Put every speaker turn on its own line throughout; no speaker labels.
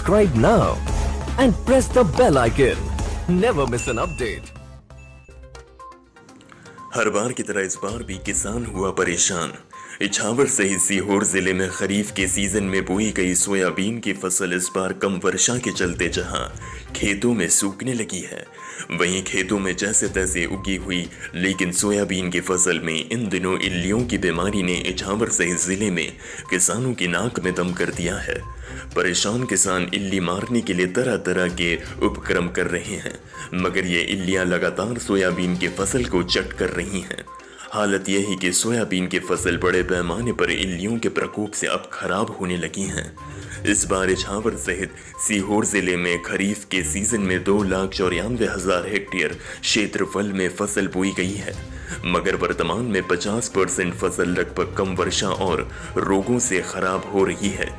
Subscribe now and press the bell icon. Never miss an update.
हर बार की तरह इस बार भी किसान हुआ परेशान। इछावर सहित सीहोर जिले में खरीफ के सीजन में बोई गई सोयाबीन की फसल इस बार कम वर्षा के चलते जहां खेतों में सूखने लगी है, वहीं खेतों में जैसे तैसे उगी हुई लेकिन सोयाबीन की फसल में इन दिनों इल्लियों की बीमारी ने इछावर सहित जिले में किसानों की नाक में दम कर दिया है। परेशान किसान इल्ली मारने के लिए तरह तरह के उपक्रम कर रहे हैं, मगर ये इल्लियां लगातार सोयाबीन की फसल को चट कर रही हैं। हालत यह है कि सोयाबीन की फसल बड़े पैमाने पर इल्लियों के प्रकोप से अब खराब होने लगी हैं। इस बार इछावर सहित सीहोर जिले में खरीफ के सीजन में 2,94,000 हेक्टेयर क्षेत्रफल में फसल बोई गई है, मगर वर्तमान में 50% फसल लगभग कम वर्षा और रोगों से खराब हो रही है।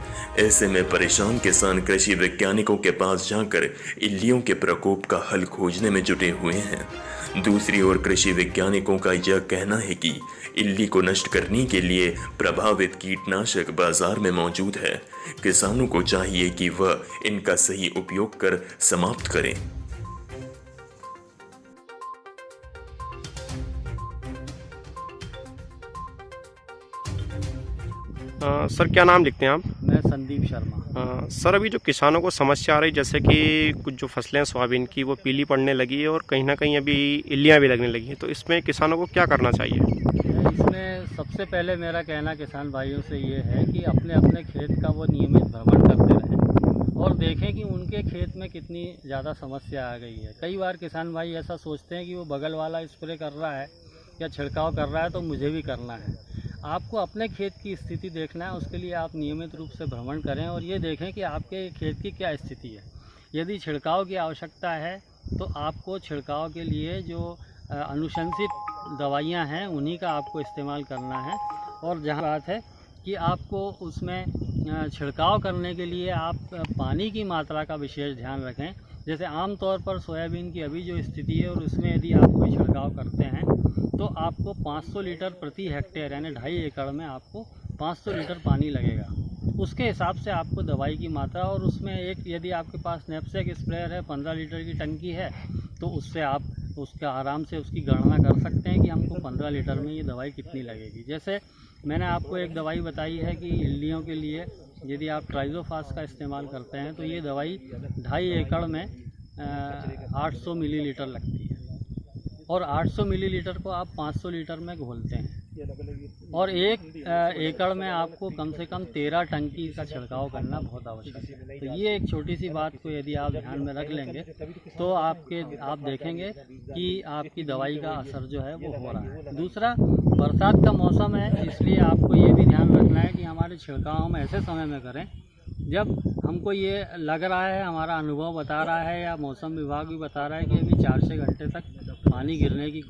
ऐसे में परेशान किसान कृषि वैज्ञानिकों के पास जाकर इल्लियों के प्रकोप का हल खोजने में जुटे हुए हैं। दूसरी ओर कृषि वैज्ञानिकों का यह कहना है कि इल्ली को नष्ट करने के लिए प्रभावित कीटनाशक बाजार में मौजूद है। किसानों को चाहिए कि वह इनका सही उपयोग कर समाप्त करें।
सर क्या नाम लिखते हैं आप?
मैं संदीप शर्मा।
सर अभी जो किसानों को समस्या आ रही, जैसे कि कुछ जो फसलें हैं सोयाबीन की वो पीली पड़ने लगी है और कहीं ना कहीं अभी इल्लियां भी लगने लगी हैं, तो इसमें किसानों को क्या करना चाहिए?
इसमें सबसे पहले मेरा कहना किसान भाइयों से ये है कि अपने अपने खेत का वो नियमित भ्रमण करते रहें और देखें कि उनके खेत में कितनी ज़्यादा समस्या आ गई है। कई बार किसान भाई ऐसा सोचते हैं कि वो बगल वाला स्प्रे कर रहा है या छिड़काव कर रहा है तो मुझे भी करना है। आपको अपने खेत की स्थिति देखना है, उसके लिए आप नियमित रूप से भ्रमण करें और ये देखें कि आपके खेत की क्या स्थिति है। यदि छिड़काव की आवश्यकता है तो आपको छिड़काव के लिए जो अनुशंसित दवाइयाँ हैं उन्हीं का आपको इस्तेमाल करना है। और जहाँ बात है कि आपको उसमें छिड़काव करने के लिए आप पानी की मात्रा का विशेष ध्यान रखें। जैसे आमतौर पर सोयाबीन की अभी जो स्थिति है और उसमें यदि आप कोई छिड़काव करते हैं तो आपको 500 लीटर प्रति हेक्टेयर यानी 2.5 एकड़ में आपको 500 लीटर पानी लगेगा। उसके हिसाब से आपको दवाई की मात्रा, और उसमें एक यदि आपके पास नैपसेक स्प्रेयर है 15 लीटर की टंकी है तो उससे आप उसका आराम से उसकी गणना कर सकते हैं कि हमको 15 लीटर में ये दवाई कितनी लगेगी। जैसे मैंने आपको एक दवाई बताई है कि इल्लियों के लिए यदि आप ट्राइजोफास का इस्तेमाल करते हैं तो ये दवाई 2.5 एकड़ में 800 मिलीलीटर लगती है और 800 मिलीलीटर को आप 500 लीटर में घोलते हैं और 1 एकड़ में आपको कम से कम 13 टंकी का छिड़काव करना बहुत आवश्यक है। तो ये एक छोटी सी बात को यदि आप ध्यान में रख लेंगे तो आप देखेंगे कि आपकी दवाई का असर जो है वो हो रहा है। दूसरा, बरसात का मौसम है, इसलिए आपको ये भी ध्यान रखना है कि हमारे छिड़काव हम ऐसे समय में करें जब हमको ये लग रहा है, हमारा अनुभव बता रहा है या मौसम विभाग भी बता रहा है कि अभी 4-6 घंटे तक पानी गिरने की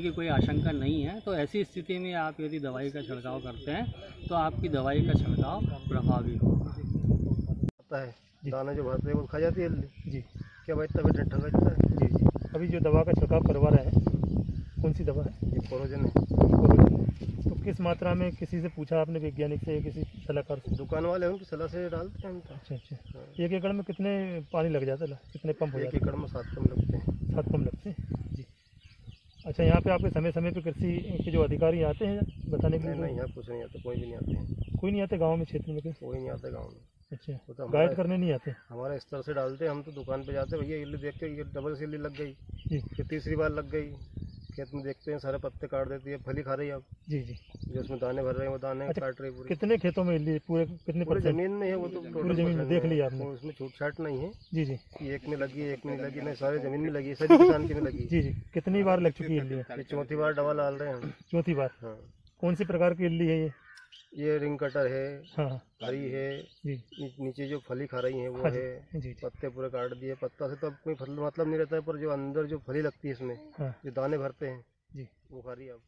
कोई आशंका नहीं है। तो ऐसी स्थिति में आप यदि दवाई का छिड़काव करते हैं तो आपकी दवाई का छिड़काव प्रभावी होगा।
दाना जो भरते हैं वो खा जाती है इल्ली
जी।
क्या भाई तबियत ठंडा रहता है?
जी जी।
अभी जो दवा का छिड़काव करवा रहे हैं कौन सी दवा है? ये कोरोजन है। तो किस मात्रा में किसी से पूछा आपने, वैज्ञानिक से या किसी सलाहकार से? दुकान वाले उनकी सलाह से डालते हैं हम तो। अच्छा। 1 एकड़ में कितने पानी लग जाता है, कितने पंप हो जाते हैं? 1 एकड़ में 7 पंप लगते हैं। 7 पंप लगते हैं जी। अच्छा, यहाँ पे आपके समय समय पे कृषि के जो अधिकारी आते हैं बताने के लिए? नहीं, यहाँ कुछ नहीं आते, कोई भी नहीं आते। कोई नहीं आते गाँव में, क्षेत्र में? कोई नहीं आता गाँव में। अच्छा, तो गाइड करने नहीं आते? हमारे स्तर से डालते, हम तो दुकान पे जाते, भैया इल्ली देख के ये डबल से इल्ली लग गई जी, फिर तीसरी बार लग गई। खेत में देखते हैं सारे पत्ते काट देती है, फली खा रही है अब। जी जी। जो उसमें दाने भर रहे हैं वो दाने काट रही है पूरी। कितने खेतों में इल्ली? पूरे कितने? पूरी ज़मीन में है वो तो। पूरी ज़मीन में देख लिया आपने? उसमें छूट छाट नहीं है। जी जी। एक में लगी, एक में लगी, नहीं सारे ज़मीन में लगी, सभी किसान की में लगी। जी जी। कितनी बार लग चुकी है इल्ली? ये 4थी बार दवा डाल रहे हैं। 4थी बार? हाँ। कौन सी प्रकार की इल्ली है ये रिंग कटर है, हाँ, हरी है जी। नीचे जो फली खा रही है वो है जी। पत्ते पूरे काट दिए। पत्ता से तो अब कोई मतलब नहीं रहता है, पर जो अंदर जो फली लगती है इसमें, हाँ, जो दाने भरते हैं जी, वो खा रही है अब।